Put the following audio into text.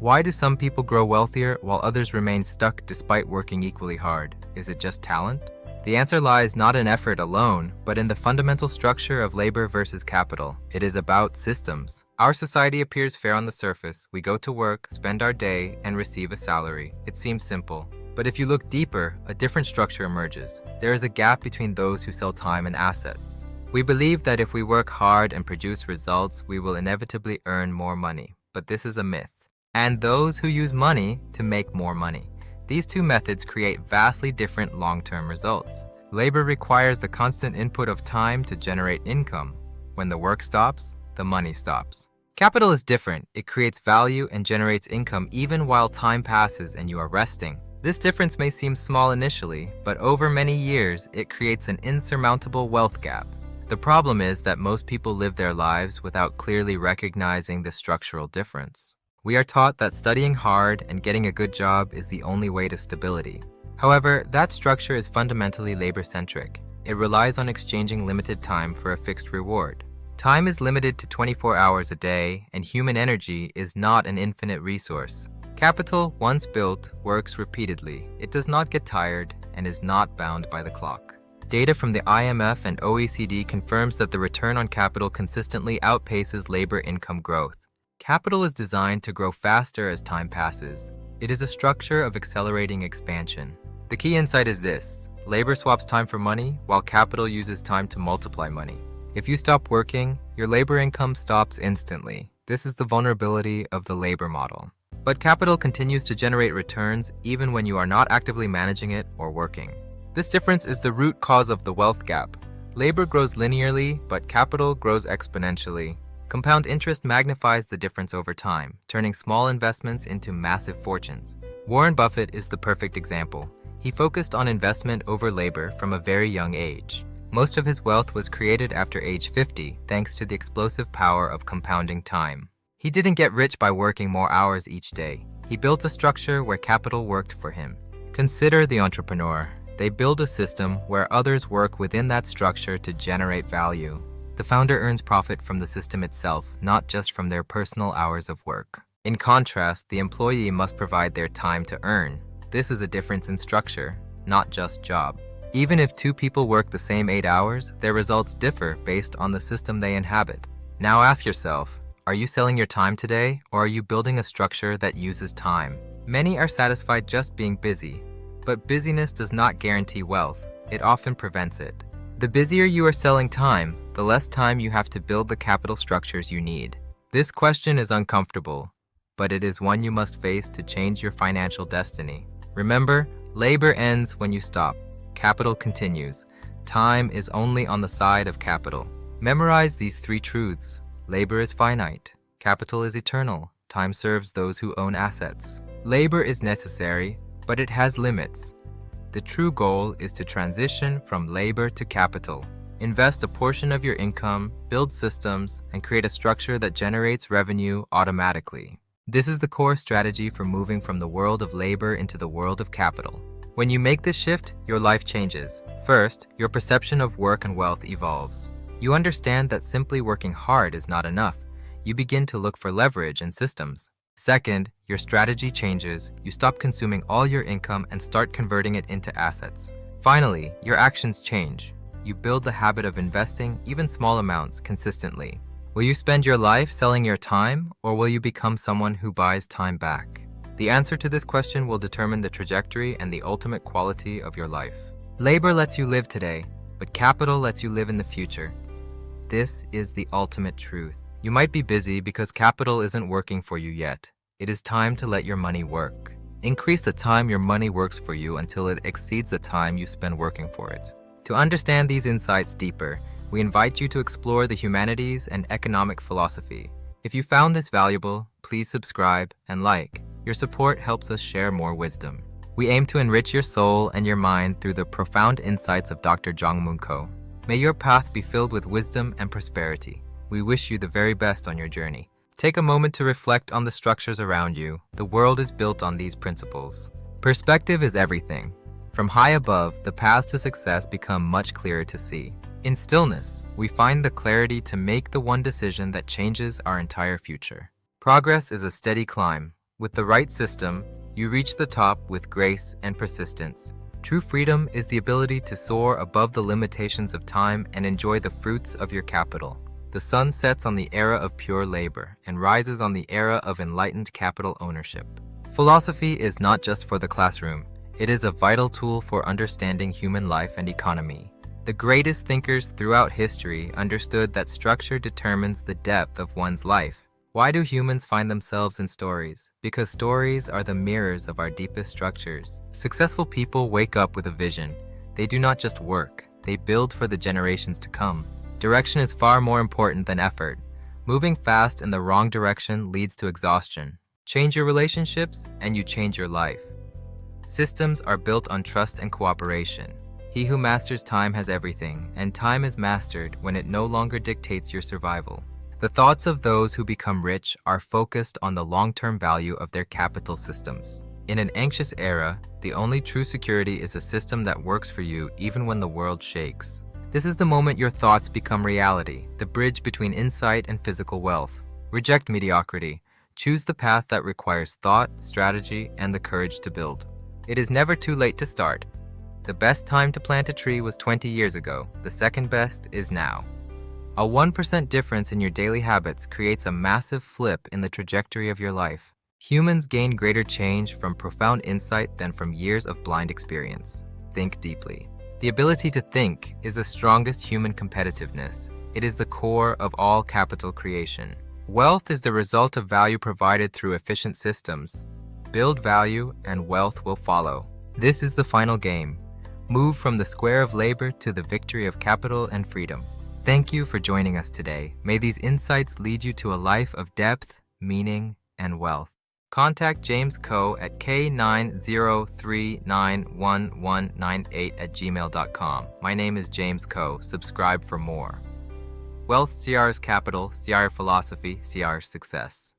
Why do some people grow wealthier while others remain stuck despite working equally hard? Is it just talent? The answer lies not in effort alone, but in the fundamental structure of labor versus capital. It is about systems. Our society appears fair on the surface. We go to work, spend our day, and receive a salary. It seems simple. But if you look deeper, a different structure emerges. There is a gap between those who sell time and assets. We believe that if we work hard and produce results, we will inevitably earn more money. But this is a myth. And those who use money to make more money. These two methods create vastly different long-term results. Labor requires the constant input of time to generate income. When the work stops, the money stops. Capital is different. It creates value and generates income even while time passes and you are resting. This difference may seem small initially, but over many years, it creates an insurmountable wealth gap. The problem is that most people live their lives without clearly recognizing the structural difference. We are taught that studying hard and getting a good job is the only way to stability. However, that structure is fundamentally labor-centric. It relies on exchanging limited time for a fixed reward. Time is limited to 24 hours a day, and human energy is not an infinite resource. Capital, once built, works repeatedly. It does not get tired and is not bound by the clock. Data from the IMF and OECD confirms that the return on capital consistently outpaces labor income growth. Capital is designed to grow faster as time passes. It is a structure of accelerating expansion. The key insight is this: labor swaps time for money, while capital uses time to multiply money. If you stop working, your labor income stops instantly. This is the vulnerability of the labor model. But capital continues to generate returns even when you are not actively managing it or working. This difference is the root cause of the wealth gap. Labor grows linearly, but capital grows exponentially. Compound interest magnifies the difference over time, turning small investments into massive fortunes. Warren Buffett is the perfect example. He focused on investment over labor from a very young age. Most of his wealth was created after age 50, thanks to the explosive power of compounding time. He didn't get rich by working more hours each day. He built a structure where capital worked for him. Consider the entrepreneur. They build a system where others work within that structure to generate value. The founder earns profit from the system itself, not just from their personal hours of work. In contrast, the employee must provide their time to earn. This is a difference in structure, not just job. Even if two people work the same 8 hours, their results differ based on the system they inhabit. Now ask yourself, are you selling your time today, or are you building a structure that uses time? Many are satisfied just being busy, but busyness does not guarantee wealth. It often prevents it. The busier you are selling time, the less time you have to build the capital structures you need. This question is uncomfortable, but it is one you must face to change your financial destiny. Remember, labor ends when you stop. Capital continues. Time is only on the side of capital. Memorize these 3 truths. Labor is finite. Capital is eternal. Time serves those who own assets. Labor is necessary, but it has limits. The true goal is to transition from labor to capital. Invest a portion of your income, build systems, and create a structure that generates revenue automatically. This is the core strategy for moving from the world of labor into the world of capital. When you make this shift, your life changes. First, your perception of work and wealth evolves. You understand that simply working hard is not enough. You begin to look for leverage and systems. Second, your strategy changes. You stop consuming all your income and start converting it into assets. Finally, your actions change. You build the habit of investing, even small amounts, consistently. Will you spend your life selling your time, or will you become someone who buys time back? The answer to this question will determine the trajectory and the ultimate quality of your life. Labor lets you live today, but capital lets you live in the future. This is the ultimate truth. You might be busy because capital isn't working for you yet. It is time to let your money work. Increase the time your money works for you until it exceeds the time you spend working for it. To understand these insights deeper, we invite you to explore the humanities and economic philosophy. If you found this valuable, please subscribe and like. Your support helps us share more wisdom. We aim to enrich your soul and your mind through the profound insights of Dr. Jong-Moon Ko. May your path be filled with wisdom and prosperity. We wish you the very best on your journey. Take a moment to reflect on the structures around you. The world is built on these principles. Perspective is everything. From high above, the paths to success become much clearer to see. In stillness, we find the clarity to make the one decision that changes our entire future. Progress is a steady climb. With the right system, you reach the top with grace and persistence. True freedom is the ability to soar above the limitations of time and enjoy the fruits of your capital. The sun sets on the era of pure labor and rises on the era of enlightened capital ownership. Philosophy is not just for the classroom. It is a vital tool for understanding human life and economy. The greatest thinkers throughout history understood that structure determines the depth of one's life. Why do humans find themselves in stories? Because stories are the mirrors of our deepest structures. Successful people wake up with a vision. They do not just work, they build for the generations to come. Direction is far more important than effort. Moving fast in the wrong direction leads to exhaustion. Change your relationships, and you change your life. Systems are built on trust and cooperation. He who masters time has everything, and time is mastered when it no longer dictates your survival. The thoughts of those who become rich are focused on the long-term value of their capital systems. In an anxious era, the only true security is a system that works for you even when the world shakes. This is the moment your thoughts become reality, the bridge between insight and physical wealth. Reject mediocrity. Choose the path that requires thought, strategy, and the courage to build. It is never too late to start. The best time to plant a tree was 20 years ago. The second best is now. A 1% difference in your daily habits creates a massive flip in the trajectory of your life. Humans gain greater change from profound insight than from years of blind experience. Think deeply. The ability to think is the strongest human competitiveness. It is the core of all capital creation. Wealth is the result of value provided through efficient systems. Build value and wealth will follow. This is the final game. Move from the square of labor to the victory of capital and freedom. Thank you for joining us today. May these insights lead you to a life of depth, meaning, and wealth. Contact James Coe at k903911198@gmail.com. My name is James Coe. Subscribe for more. Wealth CR's capital, CR philosophy, CR success.